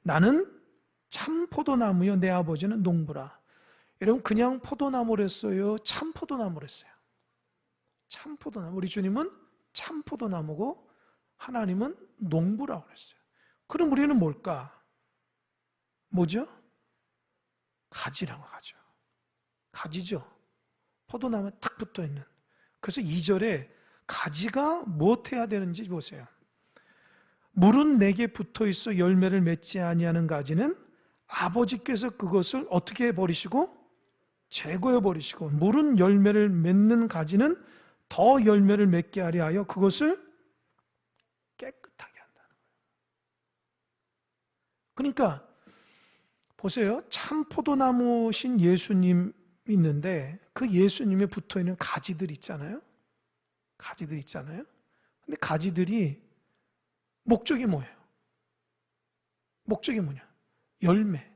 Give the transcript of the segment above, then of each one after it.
나는 참 포도나무요 내 아버지는 농부라. 여러분 그냥 포도나무랬어요? 참 포도나무랬어요? 참 포도나무. 우리 주님은 참 포도나무고 하나님은 농부라고 그랬어요. 그럼 우리는 뭘까? 뭐죠? 가지라고 하죠. 가지죠. 포도나무에 딱 붙어있는. 그래서 2절에 가지가 무엇해야 되는지 보세요. 물은 내게 붙어있어 열매를 맺지 아니하는 가지는 아버지께서 그것을 어떻게 해버리시고? 제거해버리시고, 물은 열매를 맺는 가지는 더 열매를 맺게 하려 하여 그것을 깨끗하게 한다는 거예요. 그러니까 보세요. 참 포도나무신 예수님 있는데 그 예수님에 붙어있는 가지들 있잖아요. 가지들 있잖아요. 근데 가지들이 목적이 뭐예요? 목적이 뭐냐? 열매.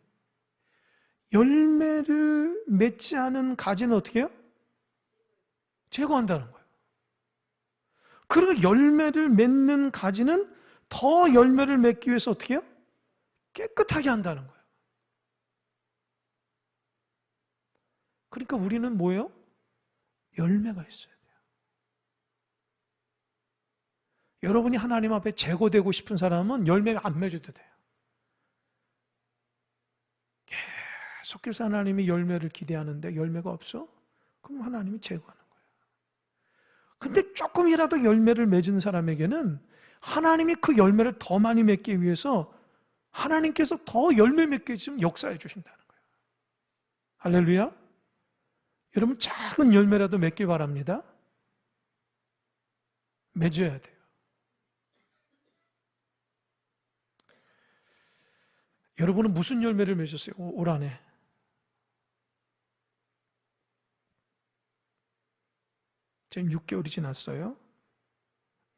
열매를 맺지 않은 가지는 어떻게 해요? 제거한다는 거예요. 그리고 열매를 맺는 가지는 더 열매를 맺기 위해서 어떻게 해요? 깨끗하게 한다는 거예요. 그러니까 우리는 뭐예요? 열매가 있어야 돼요. 여러분이 하나님 앞에 제거되고 싶은 사람은 열매가 안 맺어도 돼요. 계속해서 하나님이 열매를 기대하는데 열매가 없어? 그럼 하나님이 제거하는 거예요. 근데 조금이라도 열매를 맺은 사람에게는 하나님이 그 열매를 더 많이 맺기 위해서 하나님께서 더 열매 맺게 좀 역사해 주신다는 거예요. 할렐루야. 여러분 작은 열매라도 맺길 바랍니다. 맺어야 돼요. 여러분은 무슨 열매를 맺었어요? 올 한해? 지금 6개월이 지났어요.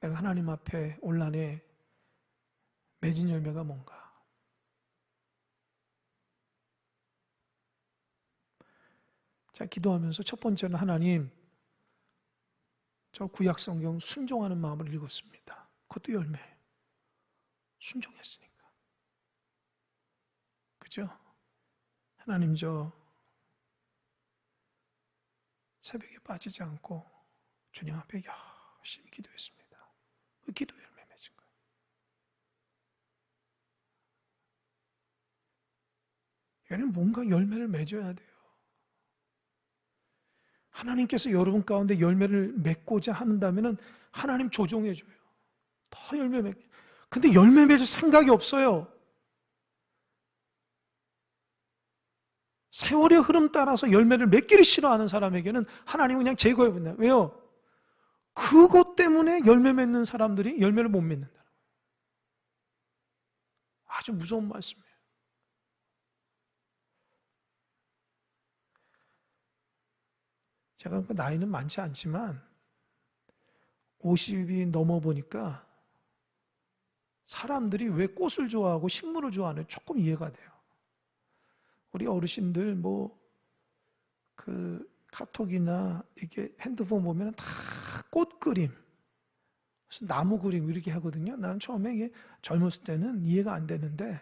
내가 하나님 앞에 올 한해 맺은 열매가 뭔가? 자, 기도하면서 첫 번째는 하나님, 저 구약 성경 순종하는 마음을 읽었습니다. 그것도 열매. 순종했으니까. 그죠? 하나님, 저 새벽에 빠지지 않고 주님 앞에 열심히 기도했습니다. 그 기도 열매 맺은 거예요. 얘는 뭔가 열매를 맺어야 돼요. 하나님께서 여러분 가운데 열매를 맺고자 한다면 하나님 조종해줘요. 더 열매 맺. 근데 열매 맺을 생각이 없어요. 세월의 흐름 따라서 열매를 맺기를 싫어하는 사람에게는 하나님은 그냥 제거해버린다. 왜요? 그것 때문에 열매 맺는 사람들이 열매를 못 맺는다는 거예요. 아주 무서운 말씀이에요. 제가 나이는 많지 않지만 50이 넘어보니까 사람들이 왜 꽃을 좋아하고 식물을 좋아하는지 조금 이해가 돼요. 우리 어르신들 카톡이나 이렇게 핸드폰 보면 다 꽃 그림, 무슨 나무 그림 이렇게 하거든요. 나는 처음에 이게 젊었을 때는 이해가 안 되는데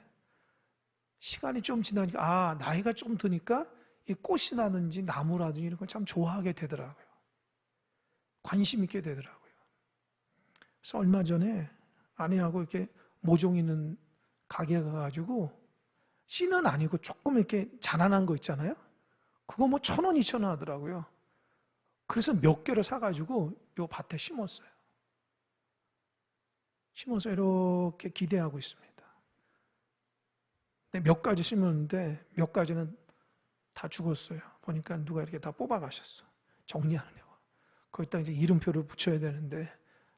시간이 좀 지나니까 나이가 좀 드니까 이 꽃이라든지 나무라든지 이런 걸 참 좋아하게 되더라고요. 관심 있게 되더라고요. 그래서 얼마 전에 아내하고 이렇게 모종 있는 가게 가가지고 씨는 아니고 조금 이렇게 자라난 거 있잖아요. 그거 1,000원, 2,000원 하더라고요. 그래서 몇 개를 사가지고 요 밭에 심었어요. 심어서 이렇게 기대하고 있습니다. 몇 가지 심었는데 몇 가지는 다 죽었어요. 보니까 누가 이렇게 다 뽑아가셨어. 정리하느냐고. 거기다 이제 이름표를 붙여야 되는데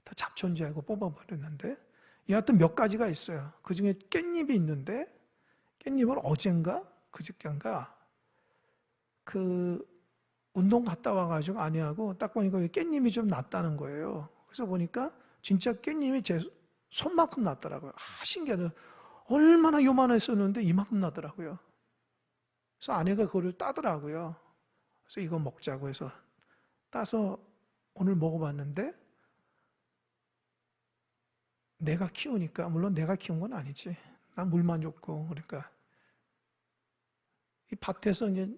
다 잡초인지 알고 뽑아버렸는데 여하튼 몇 가지가 있어요. 그 중에 깻잎이 있는데 깻잎을 어젠가 그저께인가 운동 갔다 와가지고 아내하고 딱 보니까 깻잎이 좀 났다는 거예요. 그래서 보니까 진짜 깻잎이 제 손만큼 났더라고요. 신기하다. 얼마나 요만했었는데 이만큼 나더라고요. 그래서 아내가 그거를 따더라고요. 그래서 이거 먹자고 해서 따서 오늘 먹어봤는데 내가 키우니까, 물론 내가 키운 건 아니지. 물만 줬고. 그러니까 이 밭에서 이제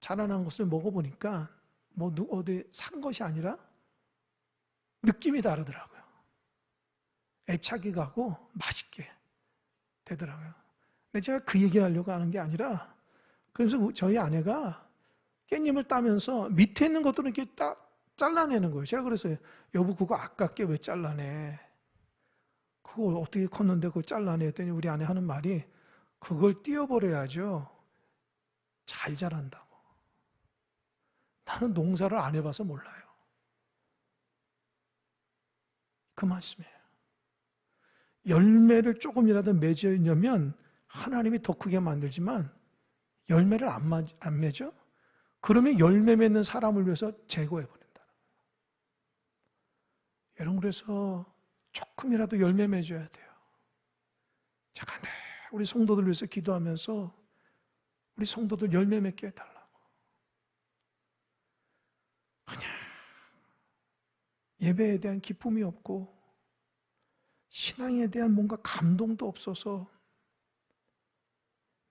자라난 것을 먹어보니까 뭐 어디 산 것이 아니라 느낌이 다르더라고요. 애착이 가고 맛있게 되더라고요. 근데 제가 그 얘기를 하려고 하는 게 아니라, 그래서 저희 아내가 깻잎을 따면서 밑에 있는 것들은 이렇게 딱 잘라내는 거예요. 제가 그랬어요. 여보, 그거 아깝게 왜 잘라내? 그걸 어떻게 컸는데 그걸 잘라내? 했더니 우리 아내 하는 말이, 그걸 띄워버려야죠. 잘 자란다고. 나는 농사를 안 해봐서 몰라요. 그 말씀이에요. 열매를 조금이라도 맺으려면 하나님이 더 크게 만들지만 열매를 안 맺어? 그러면 열매 맺는 사람을 위해서 제거해버린다. 여러분, 그래서 조금이라도 열매 맺어야 돼요. 제가 우리 성도들 위해서 기도하면서 우리 성도들 열매 맺게 해달라고. 그냥 예배에 대한 기쁨이 없고 신앙에 대한 뭔가 감동도 없어서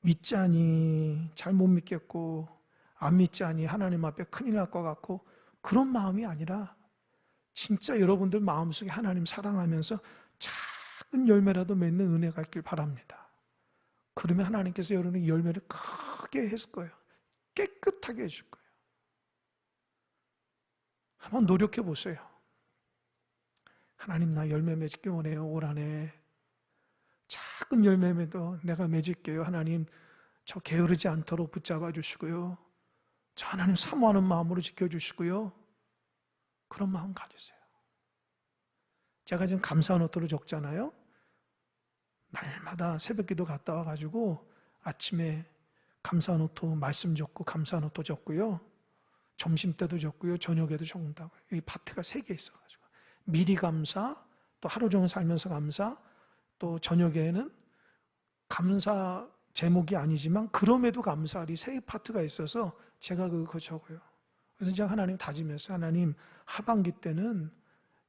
믿자니 잘 못 믿겠고 안 믿자니 하나님 앞에 큰일 날 것 같고, 그런 마음이 아니라 진짜 여러분들 마음속에 하나님 사랑하면서 작은 열매라도 맺는 은혜가 있길 바랍니다. 그러면 하나님께서 여러분의 열매를 크게 했을 거예요. 깨끗하게 해줄 거예요. 한번 노력해 보세요. 하나님, 나 열매 맺기 원해요. 올 한해 작은 열매에도 내가 맺을게요. 하나님, 저 게으르지 않도록 붙잡아 주시고요. 저 하나님 사모하는 마음으로 지켜주시고요. 그런 마음 가지세요. 제가 지금 감사 노트를 적잖아요. 날마다 새벽기도 갔다 와가지고 아침에 감사 노트 말씀 적고 감사 노트 적고요. 점심 때도 적고요. 저녁에도 적는다고요. 이 파트가 3개 있어가지고 미리 감사, 또 하루 종일 살면서 감사, 또 저녁에는 감사 제목이 아니지만 그럼에도 감사리 3파트가 있어서 제가 그거 적어요. 그래서 제가 하나님 다짐해서, 하나님 하반기 때는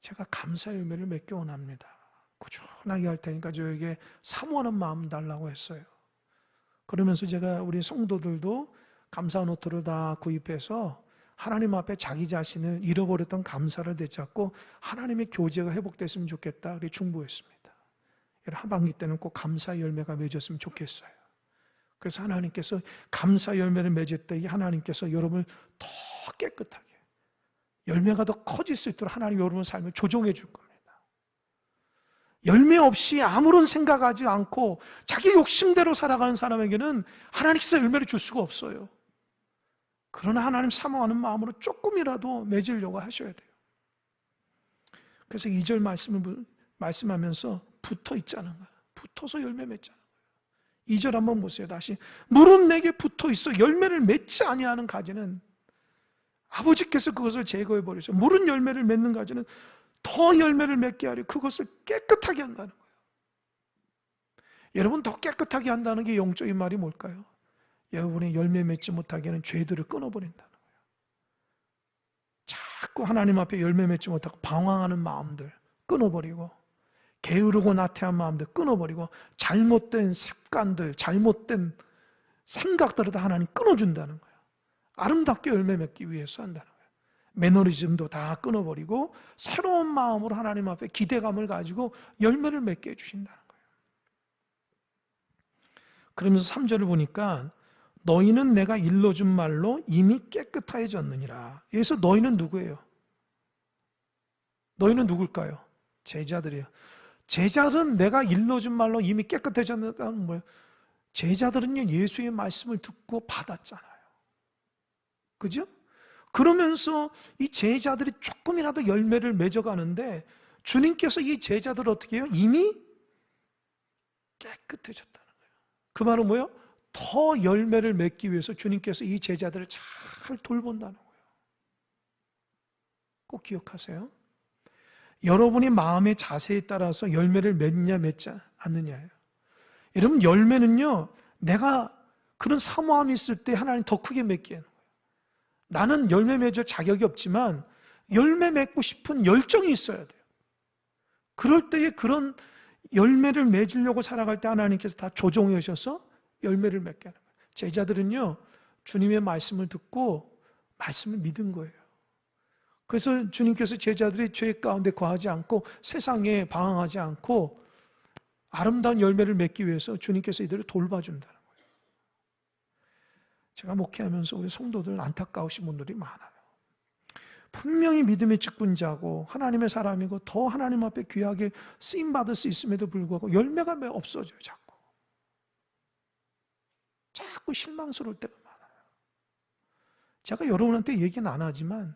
제가 감사 열매를 맺기 원합니다. 꾸준하게 할 테니까 저에게 사모하는 마음 달라고 했어요. 그러면서 제가 우리 성도들도 감사 노트를 다 구입해서 하나님 앞에 자기 자신을 잃어버렸던 감사를 되찾고 하나님의 교제가 회복됐으면 좋겠다. 그렇게 중보했습니다. 하반기 때는 꼭 감사 열매가 맺었으면 좋겠어요. 그래서 하나님께서 감사 열매를 맺을 때 하나님께서 여러분을 더 깨끗하게, 열매가 더 커질 수 있도록 하나님 여러분의 삶을 조정해 줄 겁니다. 열매 없이 아무런 생각하지 않고 자기 욕심대로 살아가는 사람에게는 하나님께서 열매를 줄 수가 없어요. 그러나 하나님 사모하는 마음으로 조금이라도 맺으려고 하셔야 돼요. 그래서 2절 말씀하면서 붙어 있자는 거예요. 붙어서 열매 맺자는 거예요. 2절 한번 보세요. 다시. 물은 내게 붙어 있어 열매를 맺지 아니하는 가지는 아버지께서 그것을 제거해 버리셔. 물은 열매를 맺는 가지는 더 열매를 맺게 하려 그것을 깨끗하게 한다는 거예요. 여러분, 더 깨끗하게 한다는 게 영적인 말이 뭘까요? 여러분의 열매 맺지 못하게 하는 죄들을 끊어버린다는 거예요. 자꾸 하나님 앞에 열매 맺지 못하고 방황하는 마음들 끊어버리고, 게으르고 나태한 마음들 끊어버리고, 잘못된 습관들, 잘못된 생각들을 다 하나님 끊어준다는 거예요. 아름답게 열매 맺기 위해서 한다는 거예요. 매너리즘도 다 끊어버리고 새로운 마음으로 하나님 앞에 기대감을 가지고 열매를 맺게 해주신다는 거예요. 그러면서 3절을 보니까 너희는 내가 일러준 말로 이미 깨끗해졌느니라. 여기서 너희는 누구예요? 너희는 누굴까요? 제자들이에요. 제자들은 내가 일러준 말로 이미 깨끗해졌다는 거예요. 제자들은요, 예수의 말씀을 듣고 받았잖아요. 그죠? 그러면서 이 제자들이 조금이라도 열매를 맺어가는데 주님께서 이 제자들을 어떻게 해요? 이미 깨끗해졌다는 거예요. 그 말은 뭐예요? 더 열매를 맺기 위해서 주님께서 이 제자들을 잘 돌본다는 거예요. 꼭 기억하세요. 여러분이 마음의 자세에 따라서 열매를 맺냐 맺지 않느냐예요. 여러분, 열매는요, 내가 그런 사모함이 있을 때 하나님 더 크게 맺게 하는 거예요. 나는 열매 맺을 자격이 없지만 열매 맺고 싶은 열정이 있어야 돼요. 그럴 때에 그런 열매를 맺으려고 살아갈 때 하나님께서 다 조정해 오셔서 열매를 맺게 하는 거예요. 제자들은요, 주님의 말씀을 듣고 말씀을 믿은 거예요. 그래서 주님께서 제자들이 죄 가운데 거하지 않고 세상에 방황하지 않고 아름다운 열매를 맺기 위해서 주님께서 이들을 돌봐준다는 거예요. 제가 목회하면서 우리 성도들 안타까우신 분들이 많아요. 분명히 믿음의 직분자고 하나님의 사람이고 더 하나님 앞에 귀하게 쓰임받을 수 있음에도 불구하고 열매가 왜 없어져요. 자꾸 실망스러울 때가 많아요. 제가 여러분한테 얘기는 안 하지만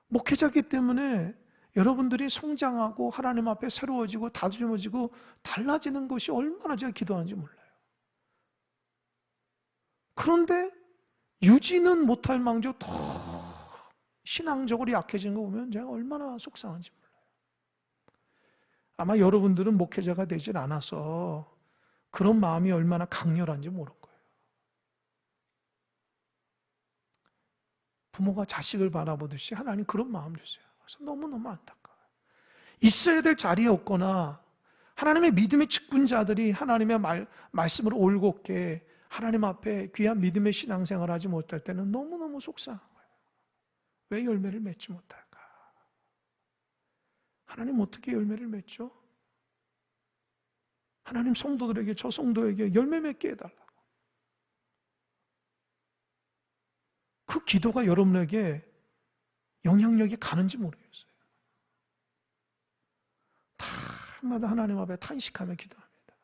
목회자이기 때문에 여러분들이 성장하고 하나님 앞에 새로워지고 다듬어지고 달라지는 것이 얼마나 제가 기도하는지 몰라요. 그런데 유지는 못할 망정 더 신앙적으로 약해지는 거 보면 제가 얼마나 속상한지 몰라요. 아마 여러분들은 목회자가 되질 않아서 그런 마음이 얼마나 강렬한지 모를 거예요. 부모가 자식을 바라보듯이 하나님 그런 마음 주세요. 그래서 너무너무 안타까워요. 있어야 될 자리에 없거나 하나님의 믿음의 직분자들이 하나님의 말씀을 올곧게 하나님 앞에 귀한 믿음의 신앙생활을 하지 못할 때는 너무너무 속상한 거예요. 왜 열매를 맺지 못할까? 하나님 어떻게 열매를 맺죠? 하나님 성도들에게, 저 성도에게 열매 맺게 해달라고. 그 기도가 여러분에게 영향력이 가는지 모르겠어요. 날마다 하나님 앞에 탄식하며 기도합니다.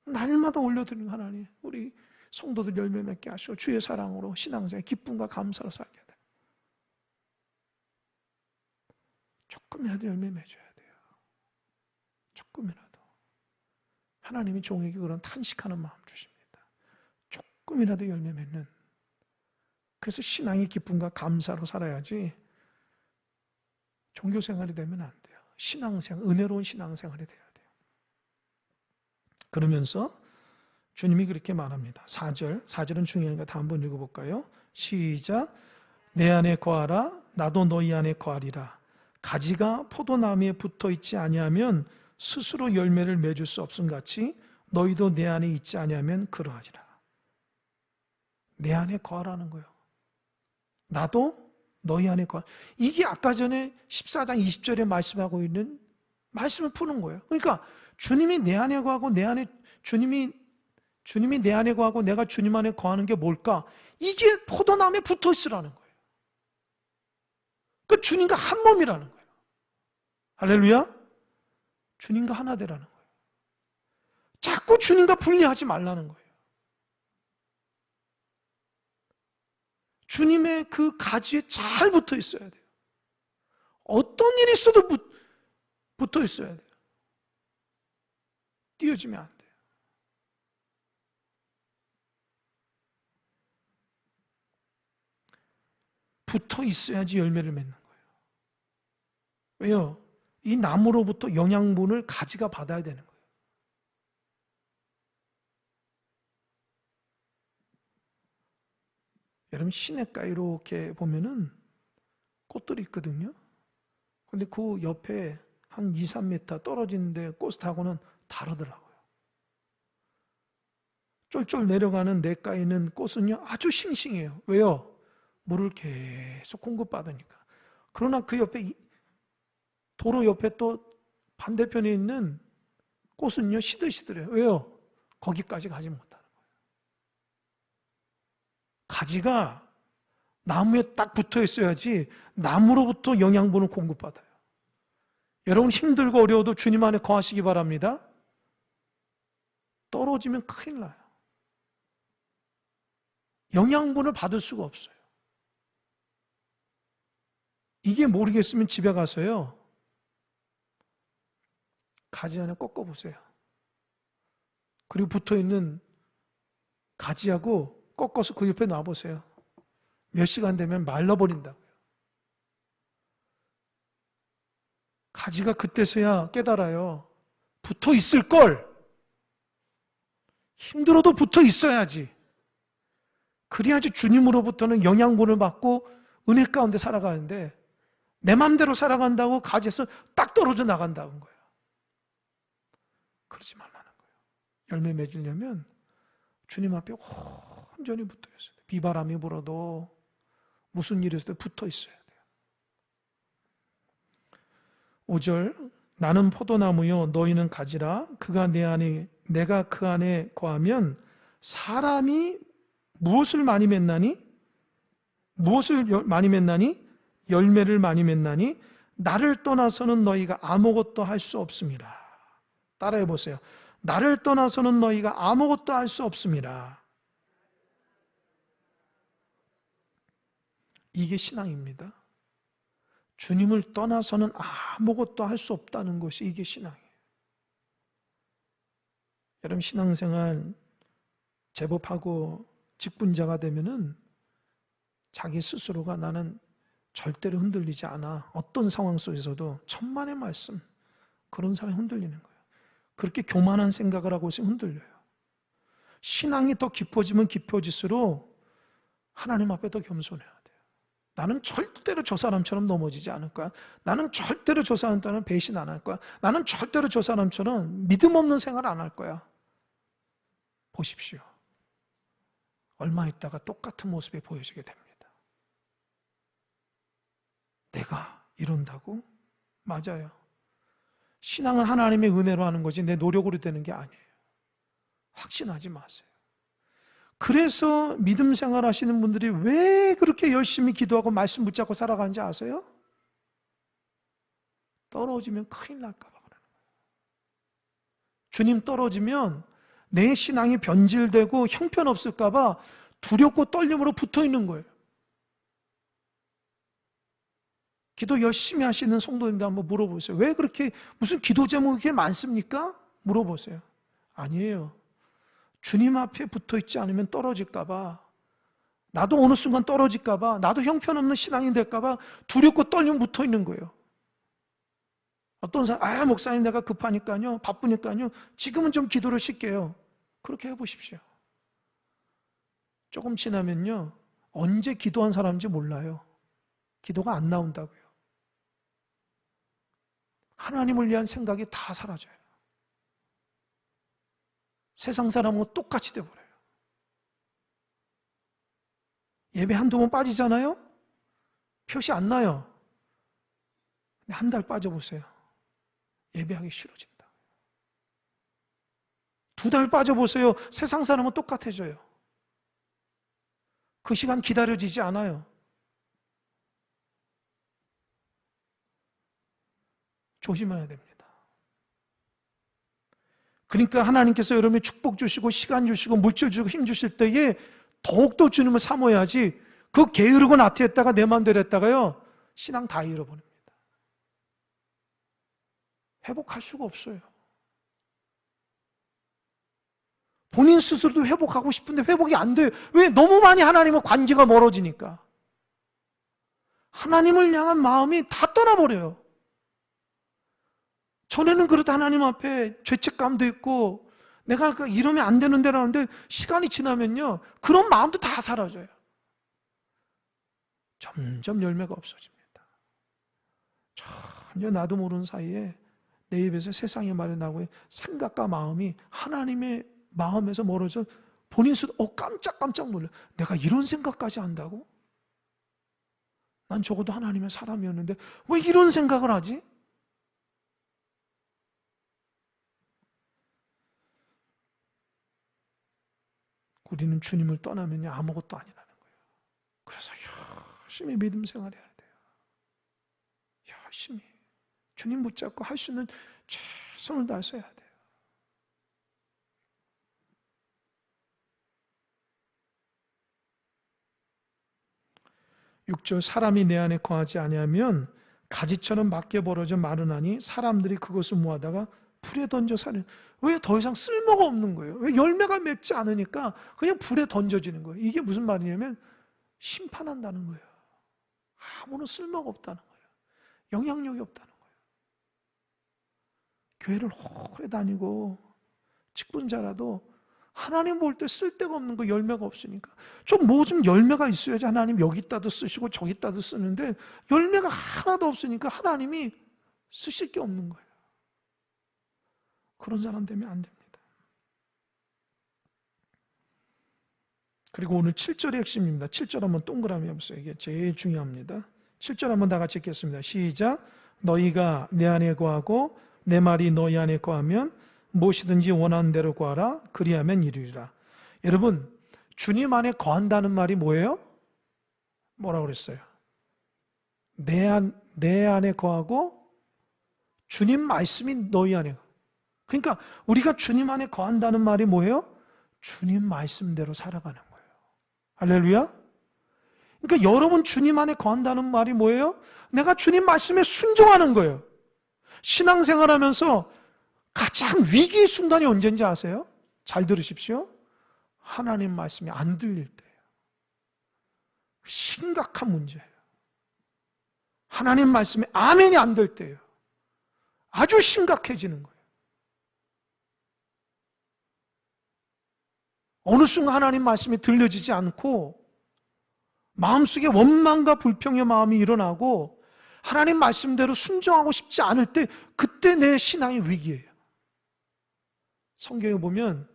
날마다 올려드리는 하나님, 우리 성도들 열매 맺게 하시고 주의 사랑으로 신앙생활 기쁨과 감사로 살게 돼요. 조금이라도 열매 맺어야 돼요. 조금이라도. 하나님이 종에게 그런 탄식하는 마음 주십니다. 조금이라도 열매 맺는. 그래서 신앙의 기쁨과 감사로 살아야지 종교생활이 되면 안 돼요. 신앙생활, 은혜로운 신앙생활이 돼야 돼요. 그러면서 주님이 그렇게 말합니다. 4절은 중요하니까 다 한번 읽어볼까요? 시작. 내 안에 거하라 나도 너희 안에 거하리라. 가지가 포도나무에 붙어있지 아니하면 스스로 열매를 맺을 수 없음같이 너희도 내 안에 있지 아니하면 그러하리라. 내 안에 거하라는 거예요. 나도 너희 안에 거하. 이게 아까 전에 14장 20절에 말씀하고 있는 말씀을 푸는 거예요. 그러니까 주님이 내 안에 거하고 주님이 내 안에 거하고 내가 주님 안에 거하는 게 뭘까? 이게 포도나무에 붙어 있으라는 거예요. 그 주님과 한 몸이라는 거예요. 할렐루야. 주님과 하나 되라는 거예요. 자꾸 주님과 분리하지 말라는 거예요. 주님의 그 가지에 잘 붙어 있어야 돼요. 어떤 일이 있어도 붙어 있어야 돼요. 띄어지면 안 돼요. 붙어 있어야지 열매를 맺는 거예요. 왜요? 이 나무로부터 영양분을 가지가 받아야 되는 거예요. 여러분 시냇가에 이렇게 보면은 꽃들이 있거든요. 근데 그 옆에 한 2, 3m 떨어지는데 꽃하고는 다르더라고요. 쫄쫄 내려가는 냇가에 있는 꽃은요 아주 싱싱해요. 왜요? 물을 계속 공급받으니까. 그러나 그 옆에 도로 옆에 또 반대편에 있는 꽃은요 시들시들해요. 왜요? 거기까지 가지 못하는 거예요. 가지가 나무에 딱 붙어 있어야지 나무로부터 영양분을 공급받아요. 여러분 힘들고 어려워도 주님 안에 거하시기 바랍니다. 떨어지면 큰일 나요. 영양분을 받을 수가 없어요. 이게 모르겠으면 집에 가서요 가지 하나 꺾어보세요. 그리고 붙어있는 가지하고 꺾어서 그 옆에 놔보세요. 몇 시간 되면 말라버린다고요. 가지가 그때서야 깨달아요. 붙어 있을 걸. 힘들어도 붙어 있어야지. 그래야지 주님으로부터는 영양분을 받고 은혜 가운데 살아가는데 내 맘대로 살아간다고 가지에서 딱 떨어져 나간다는 거예요. 그러지 말라는 거예요. 열매 맺으려면 주님 앞에 온전히 붙어 있어야 돼요. 비바람이 불어도 무슨 일이 있어도 붙어 있어야 돼요. 5절 나는 포도나무요 너희는 가지라 그가 내 안에 내가 그 안에 거하면 사람이 무엇을 많이 맺나니? 무엇을 많이 맺나니? 열매를 많이 맺나니? 나를 떠나서는 너희가 아무것도 할 수 없습니다. 따라해 보세요. 나를 떠나서는 너희가 아무것도 할 수 없습니다. 이게 신앙입니다. 주님을 떠나서는 아무것도 할 수 없다는 것이 이게 신앙이에요. 여러분 신앙생활 제법 하고 직분자가 되면은 자기 스스로가 나는 절대로 흔들리지 않아. 어떤 상황 속에서도 천만의 말씀 그런 사람이 흔들리는 거예요. 그렇게 교만한 생각을 하고 있으면 흔들려요. 신앙이 더 깊어지면 깊어질수록 하나님 앞에 더 겸손해야 돼요. 나는 절대로 저 사람처럼 넘어지지 않을 거야. 나는 절대로 저 사람처럼 배신 안 할 거야. 나는 절대로 저 사람처럼 믿음 없는 생활 안 할 거야. 보십시오. 얼마 있다가 똑같은 모습이 보여지게 됩니다. 내가 이런다고? 맞아요. 신앙은 하나님의 은혜로 하는 거지 내 노력으로 되는 게 아니에요. 확신하지 마세요. 그래서 믿음 생활 하시는 분들이 왜 그렇게 열심히 기도하고 말씀 붙잡고 살아가는지 아세요? 떨어지면 큰일 날까 봐 그러는 거예요. 주님 떨어지면 내 신앙이 변질되고 형편없을까 봐 두렵고 떨림으로 붙어 있는 거예요. 기도 열심히 하시는 성도님들 한번 물어보세요. 왜 그렇게 무슨 기도 제목이 그렇게 많습니까? 물어보세요. 아니에요. 주님 앞에 붙어 있지 않으면 떨어질까 봐, 나도 어느 순간 떨어질까 봐, 나도 형편없는 신앙이 될까 봐 두렵고 떨리면 붙어 있는 거예요. 어떤 사람, 목사님 내가 급하니까요, 바쁘니까요, 지금은 좀 기도를 쉴게요. 그렇게 해보십시오. 조금 지나면요, 언제 기도한 사람인지 몰라요. 기도가 안 나온다고요. 하나님을 위한 생각이 다 사라져요. 세상 사람하고 똑같이 돼버려요. 예배 한두 번 빠지잖아요? 표시 안 나요. 근데 한 달 빠져보세요. 예배하기 싫어진다. 2달 빠져보세요. 세상 사람은 똑같아져요. 그 시간 기다려지지 않아요. 조심해야 됩니다. 그러니까 하나님께서 여러분이 축복 주시고 시간 주시고 물질 주시고 힘 주실 때에 더욱더 주님을 사모해야지, 그 게으르고 나태했다가 내 마음대로 했다가요, 신앙 다 잃어버립니다. 회복할 수가 없어요. 본인 스스로도 회복하고 싶은데 회복이 안 돼요. 왜? 너무 많이 하나님과 관계가 멀어지니까. 하나님을 향한 마음이 다 떠나버려요. 전에는 그래도 하나님 앞에 죄책감도 있고 내가 이러면 안 되는데라는데, 시간이 지나면요, 그런 마음도 다 사라져요. 점점 열매가 없어집니다. 전혀 나도 모르는 사이에 내 입에서 세상의 말이 나고 생각과 마음이 하나님의 마음에서 멀어져 본인 스스로 깜짝깜짝 놀라요. 내가 이런 생각까지 한다고? 난 적어도 하나님의 사람이었는데 왜 이런 생각을 하지? 우리는 주님을 떠나면 아무것도 아니라는 거예요. 그래서 열심히 믿음 생활해야 돼요. 열심히 주님 붙잡고 할 수 있는 최선을 다해서 해야 돼요. (6절) 사람이 내 안에 거하지 아니하면 가지처럼 밖에 벌어져 마르나니 사람들이 그것을 모아다가 불에 던져 사는. 왜? 더 이상 쓸모가 없는 거예요. 왜? 열매가 맺지 않으니까 그냥 불에 던져지는 거예요. 이게 무슨 말이냐면 심판한다는 거예요. 아무런 쓸모가 없다는 거예요. 영향력이 없다는 거예요. 교회를 오래 다니고 직분자라도 하나님 볼 때 쓸데가 없는 거, 열매가 없으니까 좀 열매가 있어야지 하나님 여기다도 쓰시고 저기다도 쓰는데 열매가 하나도 없으니까 하나님이 쓰실 게 없는 거예요. 그런 사람 되면 안 됩니다. 그리고 오늘 7절의 핵심입니다. 7절 한번 동그라미 해보세요. 이게 제일 중요합니다. 7절 한번 다 같이 읽겠습니다. 시작. 너희가 내 안에 거하고 내 말이 너희 안에 거하면 무엇이든지 원하는 대로 구하라. 그리하면 이루리라. 여러분, 주님 안에 거한다는 말이 뭐예요? 뭐라고 그랬어요? 내 안에 거하고 주님 말씀이 너희 안에. 그러니까 우리가 주님 안에 거한다는 말이 뭐예요? 주님 말씀대로 살아가는 거예요. 할렐루야. 그러니까 여러분 주님 안에 거한다는 말이 뭐예요? 내가 주님 말씀에 순종하는 거예요. 신앙생활하면서 가장 위기의 순간이 언제인지 아세요? 잘 들으십시오. 하나님 말씀이 안 들릴 때예요. 심각한 문제예요. 하나님 말씀에 아멘이 안 될 때예요. 아주 심각해지는 거예요. 어느 순간 하나님 말씀이 들려지지 않고 마음속에 원망과 불평의 마음이 일어나고 하나님 말씀대로 순종하고 싶지 않을 때 그때 내 신앙의 위기예요. 성경에 보면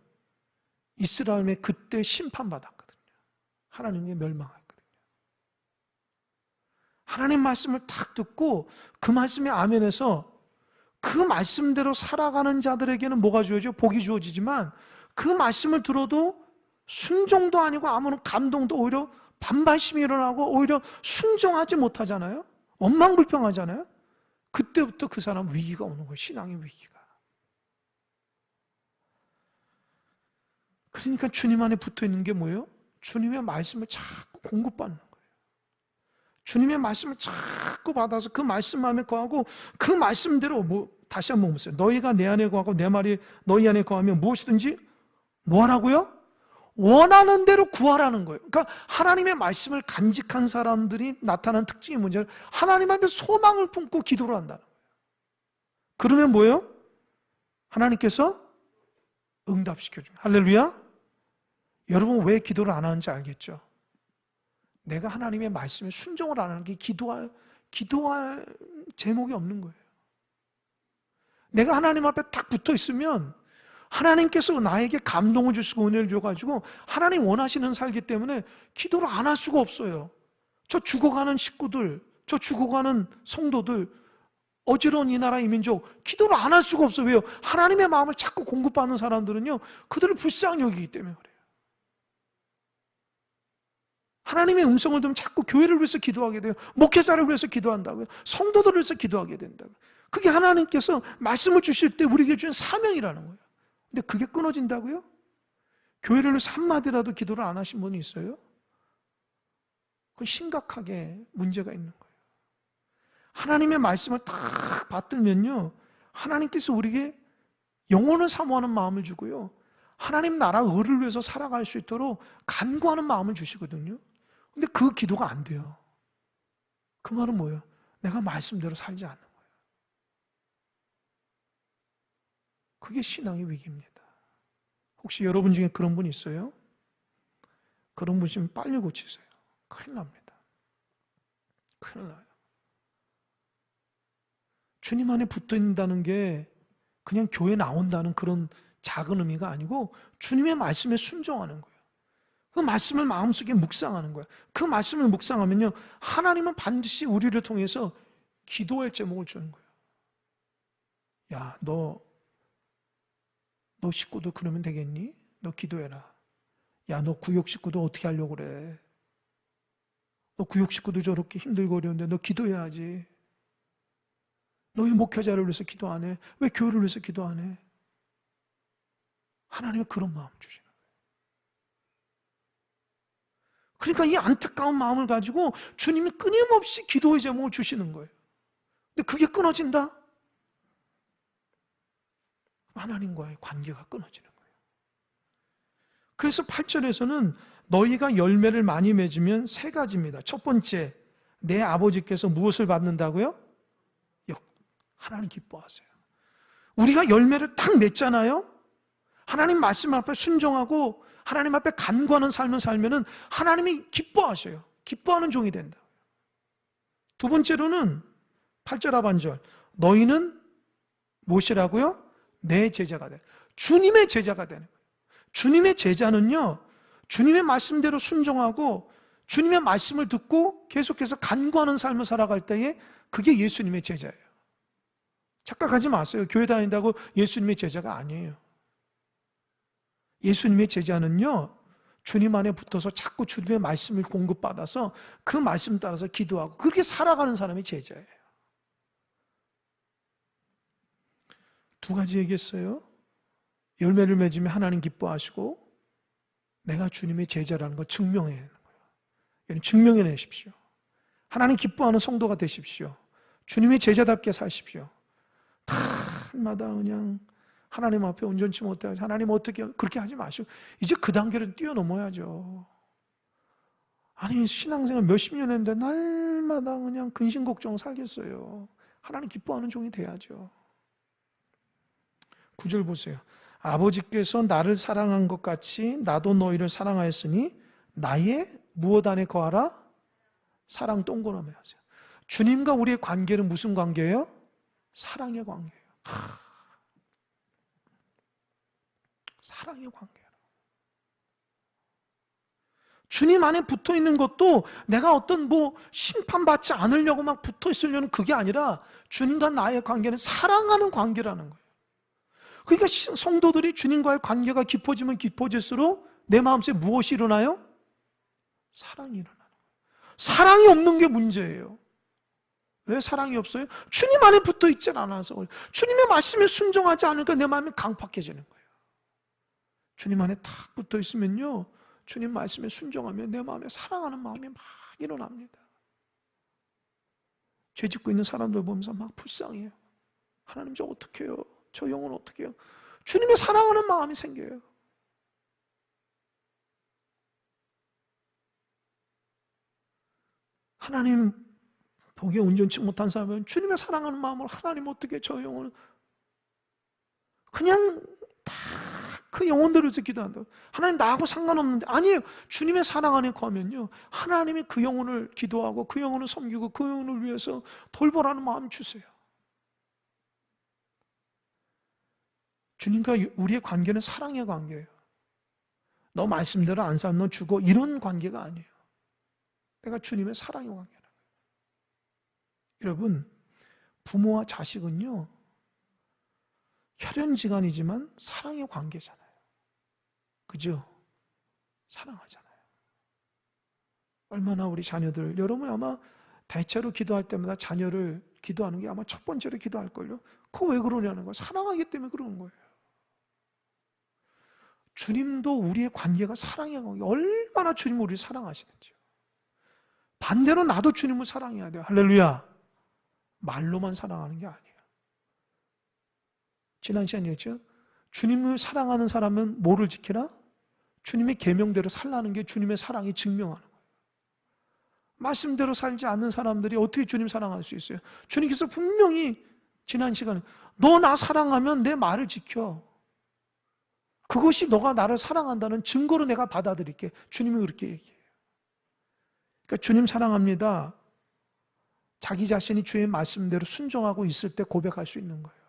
이스라엘이 그때 심판받았거든요. 하나님께 멸망했거든요. 하나님 말씀을 딱 듣고 그 말씀에 아멘해서 그 말씀대로 살아가는 자들에게는 뭐가 주어져? 복이 주어지지만 그 말씀을 들어도 순종도 아니고 아무런 감동도 오히려 반발심이 일어나고 오히려 순종하지 못하잖아요. 원망불평하잖아요. 그때부터 그 사람 위기가 오는 거예요. 신앙의 위기가. 그러니까 주님 안에 붙어있는 게 뭐예요? 주님의 말씀을 자꾸 공급받는 거예요. 주님의 말씀을 자꾸 받아서 그 말씀 안에 거하고 그 말씀대로 다시 한번 보세요. 너희가 내 안에 거하고 내 말이 너희 안에 거하면 무엇이든지 뭐 하라고요? 원하는 대로 구하라는 거예요. 그러니까 하나님의 말씀을 간직한 사람들이 나타나는 특징이 뭐냐면 하나님 앞에 소망을 품고 기도를 한다는 거예요. 그러면 뭐예요? 하나님께서 응답시켜줍니다. 할렐루야. 여러분 왜 기도를 안 하는지 알겠죠? 내가 하나님의 말씀에 순종을 안 하는 게 기도할 제목이 없는 거예요. 내가 하나님 앞에 딱 붙어 있으면 하나님께서 나에게 감동을 주시고 은혜를 줘가지고 하나님 원하시는 살기 때문에 기도를 안 할 수가 없어요. 저 죽어가는 식구들, 저 죽어가는 성도들, 어지러운 이 나라 이 민족 기도를 안 할 수가 없어요. 왜요? 하나님의 마음을 자꾸 공급받는 사람들은요 그들을 불쌍히 여기기 때문에 그래요. 하나님의 음성을 들으면 자꾸 교회를 위해서 기도하게 돼요. 목회자를 위해서 기도한다고요. 성도들을 위해서 기도하게 된다고요. 그게 하나님께서 말씀을 주실 때 우리에게 주신 사명이라는 거예요. 근데 그게 끊어진다고요? 교회를 위해서 한마디라도 기도를 안 하신 분이 있어요? 그건 심각하게 문제가 있는 거예요. 하나님의 말씀을 딱 받들면요 하나님께서 우리에게 영혼을 사모하는 마음을 주고요 하나님 나라 의를 위해서 살아갈 수 있도록 간구하는 마음을 주시거든요. 근데 그 기도가 안 돼요. 그 말은 뭐예요? 내가 말씀대로 살지 않는 거예요. 그게 신앙의 위기입니다. 혹시 여러분 중에 그런 분 있어요? 그런 분 있으면 빨리 고치세요. 큰일 납니다. 큰일 나요. 주님 안에 붙어 있다는 게 그냥 교회 나온다는 그런 작은 의미가 아니고 주님의 말씀에 순종하는 거예요. 그 말씀을 마음속에 묵상하는 거예요. 그 말씀을 묵상하면요 하나님은 반드시 우리를 통해서 기도할 제목을 주는 거예요. 야, 너 식구도 그러면 되겠니? 너 기도해라. 야, 너 구역 식구도 어떻게 하려고 그래? 너 구역 식구도 저렇게 힘들고 어려운데 너 기도해야지. 너희 목회자를 위해서 기도 안 해? 왜 교회를 위해서 기도 안 해? 하나님은 그런 마음을 주시는 거예요. 그러니까 이 안타까운 마음을 가지고 주님이 끊임없이 기도의 제목을 주시는 거예요. 근데 그게 끊어진다? 하나님과의 관계가 끊어지는 거예요. 그래서 8절에서는 너희가 열매를 많이 맺으면 세 가지입니다. 첫 번째, 내 아버지께서 무엇을 받는다고요? 하나님 기뻐하세요. 우리가 열매를 딱 맺잖아요. 하나님 말씀 앞에 순종하고 하나님 앞에 간구하는 삶을 살면은 하나님이 기뻐하셔요. 기뻐하는 종이 된다. 두 번째로는 8절 하반절 너희는 무엇이라고요? 내 제자가 돼. 주님의 제자가 되는 거예요. 주님의 제자는요, 주님의 말씀대로 순종하고 주님의 말씀을 듣고 계속해서 간구하는 삶을 살아갈 때에 그게 예수님의 제자예요. 착각하지 마세요. 교회 다닌다고 예수님의 제자가 아니에요. 예수님의 제자는요, 주님 안에 붙어서 자꾸 주님의 말씀을 공급받아서 그 말씀 따라서 기도하고 그렇게 살아가는 사람이 제자예요. 두 가지 얘기했어요. 열매를 맺으면 하나님 기뻐하시고 내가 주님의 제자라는 걸 증명해내는 거예요. 증명해내십시오. 하나님 기뻐하는 성도가 되십시오. 주님의 제자답게 사십시오. 날마다 그냥 하나님 앞에 온전치 못해 하나님 어떻게 그렇게 하지 마시고 이제 그 단계를 뛰어넘어야죠. 아니 신앙생활 몇십 년 했는데 날마다 그냥 근심걱정 살겠어요. 하나님 기뻐하는 종이 돼야죠. 9절 보세요. 아버지께서 나를 사랑한 것 같이 나도 너희를 사랑하였으니 나의 무엇 안에 거하라? 사랑 동그라미 하세요. 주님과 우리의 관계는 무슨 관계예요? 사랑의 관계예요. 사랑의 관계예요. 주님 안에 붙어 있는 것도 내가 어떤 심판받지 않으려고 막 붙어 있으려는 그게 아니라 주님과 나의 관계는 사랑하는 관계라는 거예요. 그러니까 성도들이 주님과의 관계가 깊어지면 깊어질수록 내 마음속에 무엇이 일어나요? 사랑이 일어나는 거예요. 사랑이 없는 게 문제예요. 왜 사랑이 없어요? 주님 안에 붙어 있지 않아서 주님의 말씀에 순종하지 않으니까 내 마음이 강팍해지는 거예요. 주님 안에 딱 붙어 있으면요, 주님 말씀에 순종하면 내 마음에 사랑하는 마음이 막 일어납니다. 죄 짓고 있는 사람들 보면서 막 불쌍해요. 하나님 저 어떻게 해요? 저 영혼 어떻게 해요? 주님의 사랑하는 마음이 생겨요. 하나님 보기에 온전치 못한 사람은 주님의 사랑하는 마음으로 하나님 어떻게 저 영혼을 그냥 다 그 영혼들에서 기도한다. 하나님 나하고 상관없는데 아니에요. 주님의 사랑 안에 거하면요, 하나님이 그 영혼을 기도하고 그 영혼을 섬기고 그 영혼을 위해서 돌보라는 마음 주세요. 주님과 우리의 관계는 사랑의 관계예요. 너 말씀대로 안 살면 너 죽어 이런 관계가 아니에요. 내가 주님의 사랑의 관계라는 거예요. 여러분, 부모와 자식은요, 혈연지간이지만 사랑의 관계잖아요. 그죠? 사랑하잖아요. 얼마나 우리 자녀들, 여러분 아마 대체로 기도할 때마다 자녀를 기도하는 게 아마 첫 번째로 기도할걸요. 그거 왜 그러냐는 거예요. 사랑하기 때문에 그러는 거예요. 주님도 우리의 관계가 사랑의 관계, 얼마나 주님은 우리를 사랑하시는지요. 반대로 나도 주님을 사랑해야 돼요. 할렐루야. 말로만 사랑하는 게 아니에요. 지난 시간에 했죠. 주님을 사랑하는 사람은 뭐를 지키라? 주님의 계명대로 살라는 게 주님의 사랑이 증명하는 거예요. 말씀대로 살지 않는 사람들이 어떻게 주님 사랑할 수 있어요? 주님께서 분명히 지난 시간에 너 나 사랑하면 내 말을 지켜. 그것이 너가 나를 사랑한다는 증거로 내가 받아들일게. 주님이 그렇게 얘기해요. 그러니까 주님 사랑합니다. 자기 자신이 주의 말씀대로 순종하고 있을 때 고백할 수 있는 거예요.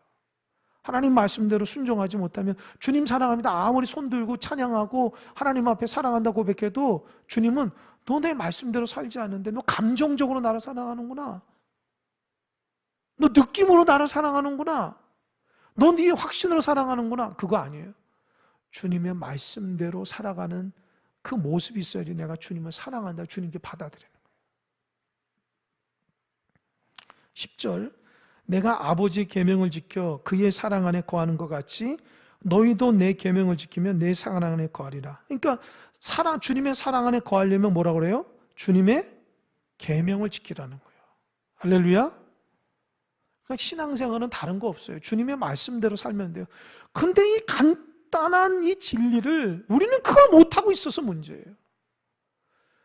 하나님 말씀대로 순종하지 못하면 주님 사랑합니다. 아무리 손들고 찬양하고 하나님 앞에 사랑한다 고백해도 주님은 너 내 말씀대로 살지 않는데 너 감정적으로 나를 사랑하는구나. 너 느낌으로 나를 사랑하는구나. 너 네 확신으로 사랑하는구나. 그거 아니에요. 주님의 말씀대로 살아가는 그 모습이 있어야지 내가 주님을 사랑한다. 주님께 받아들이는 거예요. 10절 내가 아버지의 계명을 지켜 그의 사랑 안에 거하는 것 같이 너희도 내 계명을 지키면 내 사랑 안에 거하리라. 그러니까 주님의 사랑 안에 거하려면 뭐라고 그래요? 주님의 계명을 지키라는 거예요. 할렐루야. 그러니까 신앙생활은 다른 거 없어요. 주님의 말씀대로 살면 돼요. 근데 이 간단한 이 진리를 우리는 그걸 못하고 있어서 문제예요.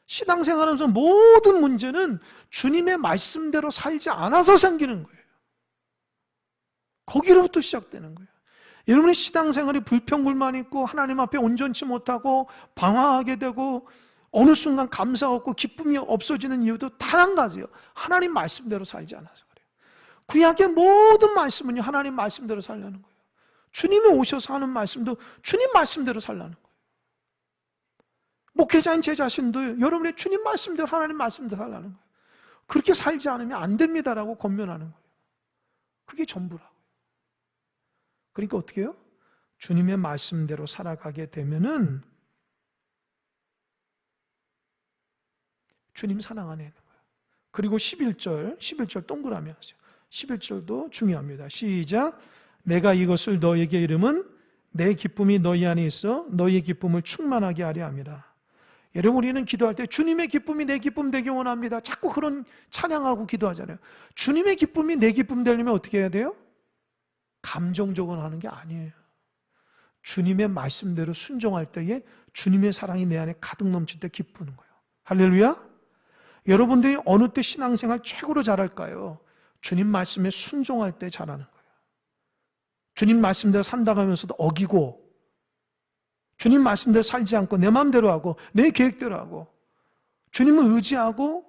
신앙생활하면서 모든 문제는 주님의 말씀대로 살지 않아서 생기는 거예요. 거기로부터 시작되는 거예요. 여러분의 신앙생활이 불평불만 있고 하나님 앞에 온전치 못하고 방황하게 되고 어느 순간 감사 없고 기쁨이 없어지는 이유도 단 한 가지예요. 하나님 말씀대로 살지 않아서 그래요. 구약의 모든 말씀은요, 하나님 말씀대로 살려는 거예요. 주님이 오셔서 하는 말씀도 주님 말씀대로 살라는 거예요. 목회자인 제 자신도 여러분의 주님 말씀대로, 하나님 말씀대로 살라는 거예요. 그렇게 살지 않으면 안 됩니다라고 권면하는 거예요. 그게 전부라고요. 그러니까 어떻게 해요? 주님의 말씀대로 살아가게 되면은 주님 사랑 안에 있는 거예요. 그리고 11절 동그라미 하세요. 11절도 중요합니다. 시작. 내가 이것을 너에게 이름은 내 기쁨이 너희 안에 있어 너희의 기쁨을 충만하게 하려 함이라. 여러분, 우리는 기도할 때 주님의 기쁨이 내 기쁨 되기 원합니다. 자꾸 그런 찬양하고 기도하잖아요. 주님의 기쁨이 내 기쁨 되려면 어떻게 해야 돼요? 감정적으로 하는 게 아니에요. 주님의 말씀대로 순종할 때에 주님의 사랑이 내 안에 가득 넘칠 때 기쁘는 거예요. 할렐루야. 여러분들이 어느 때 신앙생활 최고로 잘할까요? 주님 말씀에 순종할 때 잘하는 거예요. 주님 말씀대로 산다고 하면서도 어기고, 주님 말씀대로 살지 않고 내 마음대로 하고 내 계획대로 하고, 주님을 의지하고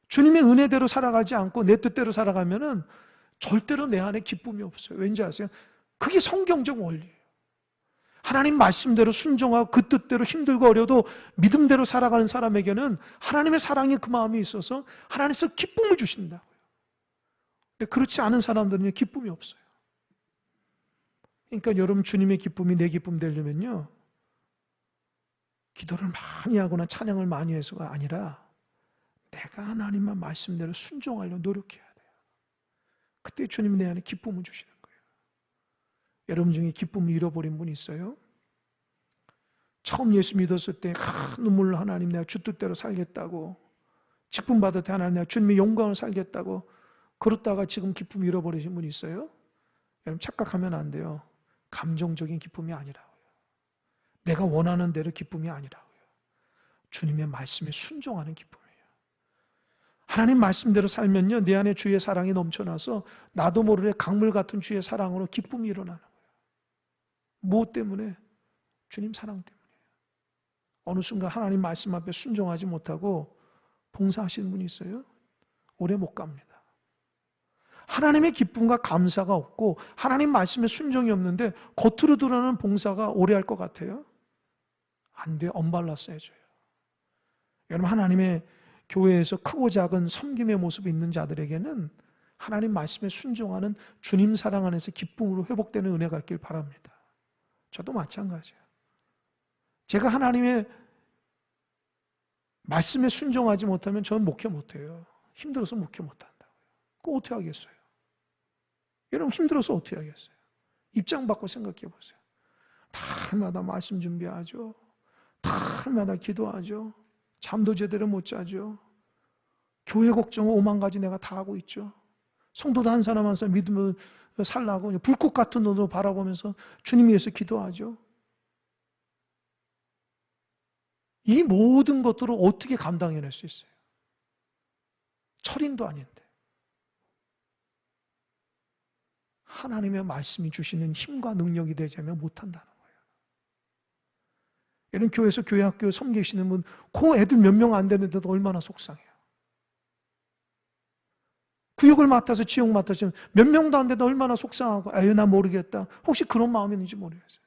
주님의 은혜대로 살아가지 않고 내 뜻대로 살아가면은 절대로 내 안에 기쁨이 없어요. 왠지 아세요? 그게 성경적 원리예요. 하나님 말씀대로 순종하고 그 뜻대로 힘들고 어려도 믿음대로 살아가는 사람에게는 하나님의 사랑이 그 마음에 있어서 하나님께서 기쁨을 주신다고요. 그렇지 않은 사람들은 기쁨이 없어요. 그러니까 여러분, 주님의 기쁨이 내 기쁨 되려면요, 기도를 많이 하거나 찬양을 많이 해서가 아니라 내가 하나님만 말씀대로 순종하려고 노력해야 돼요. 그때 주님이 내 안에 기쁨을 주시는 거예요. 여러분 중에 기쁨을 잃어버린 분 있어요? 처음 예수 믿었을 때 눈물로 하나님 내가 주 뜻대로 살겠다고, 직분 받을 때 하나님 내가 주님의 영광을 살겠다고 그렇다가 지금 기쁨 잃어버리신 분 있어요? 여러분, 착각하면 안 돼요. 감정적인 기쁨이 아니라고요. 내가 원하는 대로 기쁨이 아니라고요. 주님의 말씀에 순종하는 기쁨이에요. 하나님 말씀대로 살면요, 내 안에 주의 사랑이 넘쳐나서 나도 모르게 강물 같은 주의 사랑으로 기쁨이 일어나는 거예요. 무엇 때문에? 주님 사랑 때문이에요. 어느 순간 하나님 말씀 앞에 순종하지 못하고 봉사하시는 분이 있어요? 오래 못 갑니다. 하나님의 기쁨과 감사가 없고 하나님 말씀에 순종이 없는데 겉으로 드러나는 봉사가 오래 할 것 같아요? 안 돼요. 언발라서 해줘요. 여러분, 하나님의 교회에서 크고 작은 섬김의 모습이 있는 자들에게는 하나님 말씀에 순종하는 주님 사랑 안에서 기쁨으로 회복되는 은혜가 있길 바랍니다. 저도 마찬가지예요. 제가 하나님의 말씀에 순종하지 못하면 저는 목회 못해요. 힘들어서 목회 못한다고요. 그거 어떻게 하겠어요? 여러분, 힘들어서 어떻게 하겠어요? 입장 바꿔 생각해 보세요. 달마다 말씀 준비하죠. 달마다 기도하죠. 잠도 제대로 못 자죠. 교회 걱정은 5만 가지 내가 다 하고 있죠. 성도도 한 사람 한 사람 믿음을 살라고 불꽃 같은 눈으로 바라보면서 주님 위해서 기도하죠. 이 모든 것들을 어떻게 감당해낼 수 있어요? 철인도 아닌데. 하나님의 말씀이 주시는 힘과 능력이 되지 않으면 못한다는 거예요. 이런 교회에서 교회 학교 섬기시는 분, 그 애들 몇 명 안 되는데도 얼마나 속상해요. 구역을 맡아서 지역 맡아서 몇 명도 안 돼도 얼마나 속상하고, 아유 나 모르겠다. 혹시 그런 마음이 있는지 모르겠어요.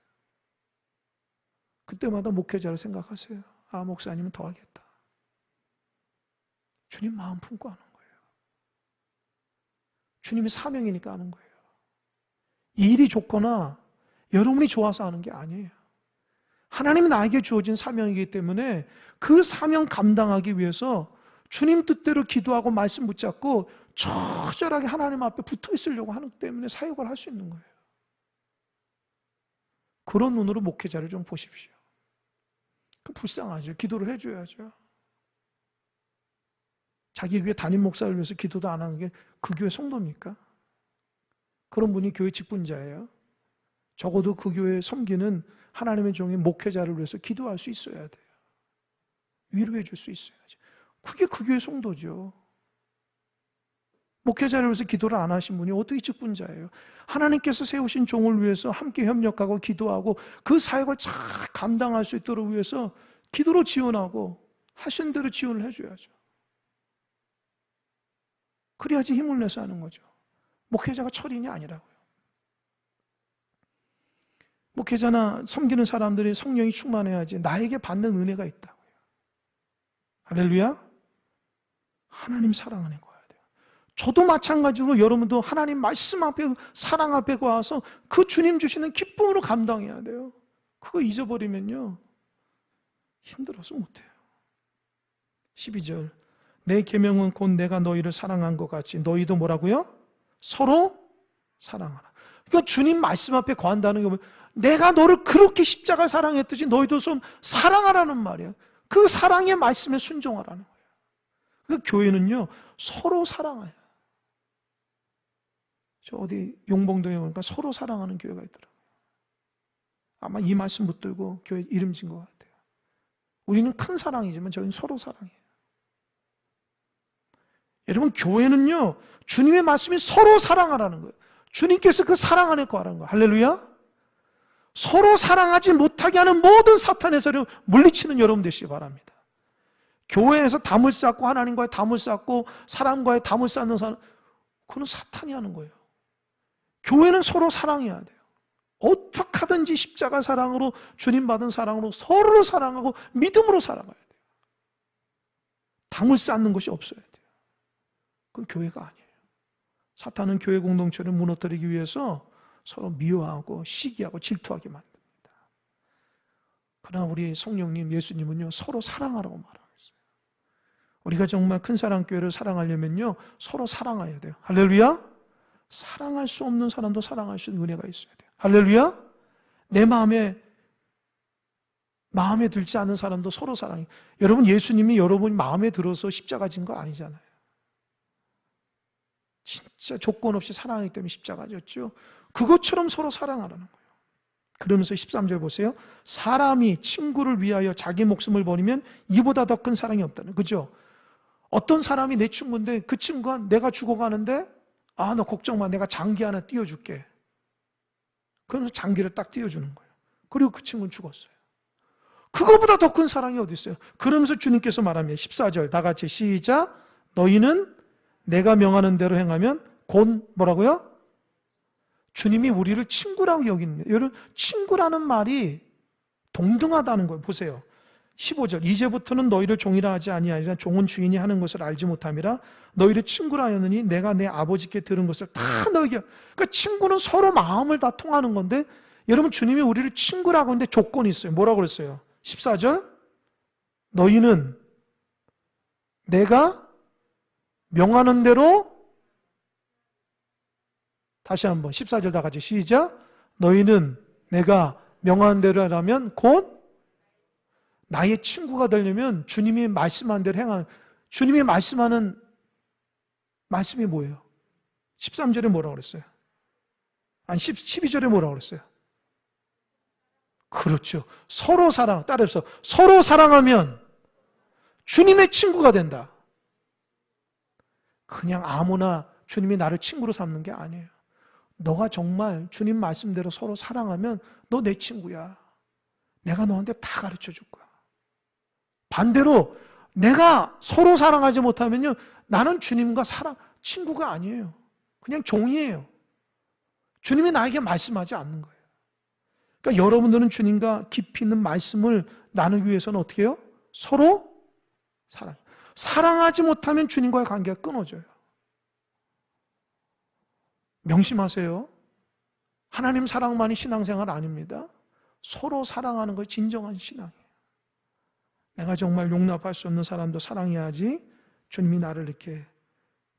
그때마다 목회자를 생각하세요. 아, 목사님은 더 하겠다. 주님 마음 품고 하는 거예요. 주님의 사명이니까 하는 거예요. 이 일이 좋거나 여러분이 좋아서 하는 게 아니에요. 하나님이 나에게 주어진 사명이기 때문에 그 사명 감당하기 위해서 주님 뜻대로 기도하고 말씀 붙잡고 처절하게 하나님 앞에 붙어 있으려고 하는 때문에 사역을 할 수 있는 거예요. 그런 눈으로 목회자를 좀 보십시오. 불쌍하죠. 기도를 해줘야죠. 자기 교회 담임 목사를 위해서 기도도 안 하는 게 그 교회 성도입니까? 그런 분이 교회 직분자예요. 적어도 그 교회에 섬기는 하나님의 종의 목회자를 위해서 기도할 수 있어야 돼요. 위로해 줄 수 있어야죠. 그게 그 교회 성도죠. 목회자를 위해서 기도를 안 하신 분이 어떻게 직분자예요? 하나님께서 세우신 종을 위해서 함께 협력하고 기도하고 그 사역을 잘 감당할 수 있도록 위해서 기도로 지원하고 하신 대로 지원을 해줘야죠. 그래야지 힘을 내서 하는 거죠. 목회자가 철인이 아니라고요. 목회자나 섬기는 사람들이 성령이 충만해야지 나에게 받는 은혜가 있다고요. 할렐루야. 하나님 사랑 안에 거야 돼요. 저도 마찬가지로 여러분도 하나님 말씀 앞에, 사랑 앞에 와서 그 주님 주시는 기쁨으로 감당해야 돼요. 그거 잊어버리면요 힘들어서 못해요. 12절 내 계명은 곧 내가 너희를 사랑한 것 같이 너희도 뭐라고요? 서로 사랑하라. 그러니까 주님 말씀 앞에 거한다는 게 뭐예요? 내가 너를 그렇게 십자가 사랑했듯이 너희도 좀 사랑하라는 말이에요. 그 사랑의 말씀에 순종하라는 거예요. 그 교회는요 서로 사랑해요. 저 어디 용봉동에 보니까 서로 사랑하는 교회가 있더라고요. 아마 이 말씀 붙들고 교회 이름 진 것 같아요. 우리는 큰 사랑이지만 저희는 서로 사랑해요. 여러분 교회는요 주님의 말씀이 서로 사랑하라는 거예요. 주님께서 그 사랑 안에 거하라는 거예요. 할렐루야. 서로 사랑하지 못하게 하는 모든 사탄의 세력을 물리치는 여러분 되시기 바랍니다. 교회에서 담을 쌓고 하나님과의 담을 쌓고 사람과의 담을 쌓는 사람, 그건 사탄이 하는 거예요. 교회는 서로 사랑해야 돼요. 어떻게 하든지 십자가 사랑으로 주님 받은 사랑으로 서로를 사랑하고 믿음으로 살아가야 돼요. 담을 쌓는 것이 없어야 돼요. 그건 교회가 아니에요. 사탄은 교회 공동체를 무너뜨리기 위해서 서로 미워하고 시기하고 질투하게 만듭니다. 그러나 우리 성령님 예수님은요 서로 사랑하라고 말하고 있어요. 우리가 정말 큰 사랑교회를 사랑하려면요 서로 사랑해야 돼요. 할렐루야. 사랑할 수 없는 사람도 사랑할 수 있는 은혜가 있어야 돼요. 할렐루야. 내 마음에 들지 않는 사람도 서로 사랑해요. 여러분 예수님이 여러분 마음에 들어서 십자가 진 거 아니잖아요. 진짜 조건 없이 사랑하기 때문에 십자가 졌죠. 그것처럼 서로 사랑하라는 거예요. 그러면서 13절 보세요. 사람이 친구를 위하여 자기 목숨을 버리면 이보다 더 큰 사랑이 없다는, 그죠? 어떤 사람이 내 친구인데 그 친구가 내가 죽어가는데 너 걱정 마, 내가 장기 하나 띄워줄게. 그러면서 장기를 딱 띄워주는 거예요. 그리고 그 친구는 죽었어요. 그거보다 더 큰 사랑이 어디 있어요? 그러면서 주님께서 말합니다. 14절 다 같이 시작. 너희는 내가 명하는 대로 행하면 곧 뭐라고요? 주님이 우리를 친구라고 여깁니다. 여러분 친구라는 말이 동등하다는 거예요. 보세요. 15절 이제부터는 너희를 종이라 하지 아니하리라. 종은 주인이 하는 것을 알지 못함이라. 너희를 친구라 하였느니 내가 내 아버지께 들은 것을 다 너희에게. 그러니까 친구는 서로 마음을 다 통하는 건데 여러분 주님이 우리를 친구라고 하는데 조건이 있어요. 뭐라고 그랬어요? 14절 너희는 내가 명하는 대로, 다시 한번 14절 다 같이 시작. 너희는 내가 명하는 대로 하라면 곧 나의 친구가 되려면 주님이 말씀한 대로 행하는, 주님이 말씀하는 말씀이 뭐예요? 13절에 뭐라고 그랬어요? 아니 12절에 뭐라고 그랬어요? 그렇죠. 서로 사랑, 따라서 서로 사랑하면 주님의 친구가 된다. 그냥 아무나 주님이 나를 친구로 삼는 게 아니에요. 너가 정말 주님 말씀대로 서로 사랑하면 너 내 친구야. 내가 너한테 다 가르쳐 줄 거야. 반대로 내가 서로 사랑하지 못하면요 나는 주님과 친구가 아니에요. 그냥 종이에요. 주님이 나에게 말씀하지 않는 거예요. 그러니까 여러분들은 주님과 깊이 있는 말씀을 나누기 위해서는 어떻게 해요? 서로 사랑하지 못하면 주님과의 관계가 끊어져요. 명심하세요. 하나님 사랑만이 신앙생활 아닙니다. 서로 사랑하는 것이 진정한 신앙이에요. 내가 정말 용납할 수 없는 사람도 사랑해야지 주님이 나를 이렇게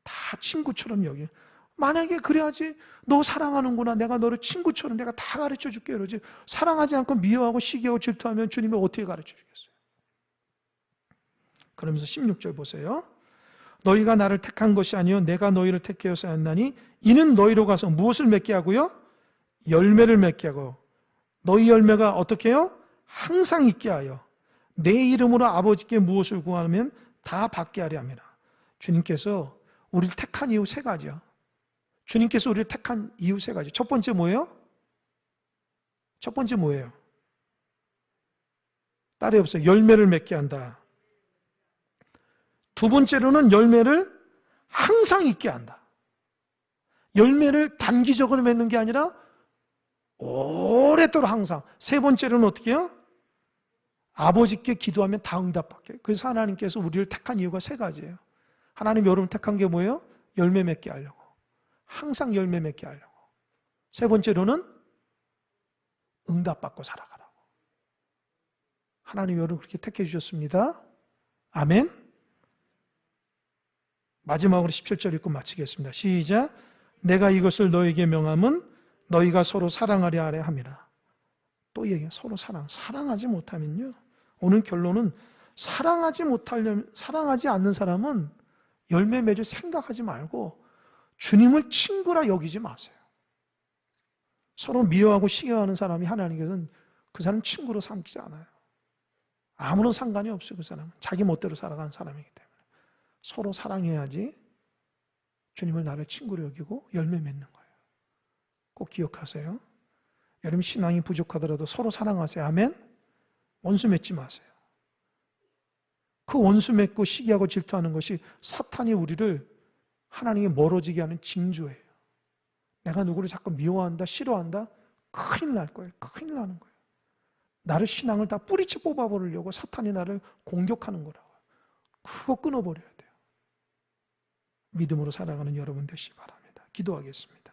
다 친구처럼 여겨요. 만약에 그래야지 너 사랑하는구나, 내가 너를 친구처럼 내가 다 가르쳐 줄게 이러지. 사랑하지 않고 미워하고 시기하고 질투하면 주님이 어떻게 가르쳐 주겠어요? 그러면서 16절 보세요. 너희가 나를 택한 것이 아니요 내가 너희를 택하여서 했나니 이는 너희로 가서 무엇을 맺게 하고요? 열매를 맺게 하고 너희 열매가 어떻게 해요? 항상 있게 하여 내 이름으로 아버지께 무엇을 구하면 다 받게 하려 함이라. 주님께서 우리를 택한 이유 세 가지야. 주님께서 우리를 택한 이유 세 가지. 첫 번째 뭐예요? 첫 번째 뭐예요? 딸이 없어요. 열매를 맺게 한다. 두 번째로는 열매를 항상 있게 한다. 열매를 단기적으로 맺는 게 아니라 오랫도록 항상. 세 번째로는 어떻게 해요? 아버지께 기도하면 다 응답받게. 그래서 하나님께서 우리를 택한 이유가 세 가지예요. 하나님 여러분 택한 게 뭐예요? 열매 맺게 하려고. 항상 열매 맺게 하려고. 세 번째로는 응답받고 살아가라고. 하나님 여러분 그렇게 택해 주셨습니다. 아멘. 마지막으로 17절 읽고 마치겠습니다. 시작. 내가 이것을 너에게 명함은 너희가 서로 사랑하려 하려 함이라. 또 얘기해요. 서로 사랑하지 못하면요. 오늘 결론은 사랑하지 않는 사람은 열매 맺을 생각하지 말고 주님을 친구라 여기지 마세요. 서로 미워하고 시기하는 사람이 하나님께서는 그 사람 친구로 삼지 않아요. 아무런 상관이 없어요. 그 사람은 자기 멋대로 살아가는 사람이기 때문에 서로 사랑해야지 주님을 나를 친구로 여기고 열매 맺는 거예요. 꼭 기억하세요. 여러분 신앙이 부족하더라도 서로 사랑하세요. 아멘. 원수 맺지 마세요. 그 원수 맺고 시기하고 질투하는 것이 사탄이 우리를 하나님께 멀어지게 하는 징조예요. 내가 누구를 자꾸 미워한다, 싫어한다, 큰일 날 거예요. 큰일 나는 거예요. 나를 신앙을 다 뿌리째 뽑아버리려고 사탄이 나를 공격하는 거라고요. 그거 끊어버려야 돼요. 믿음으로 살아가는 여러분 되시기 바랍니다. 기도하겠습니다.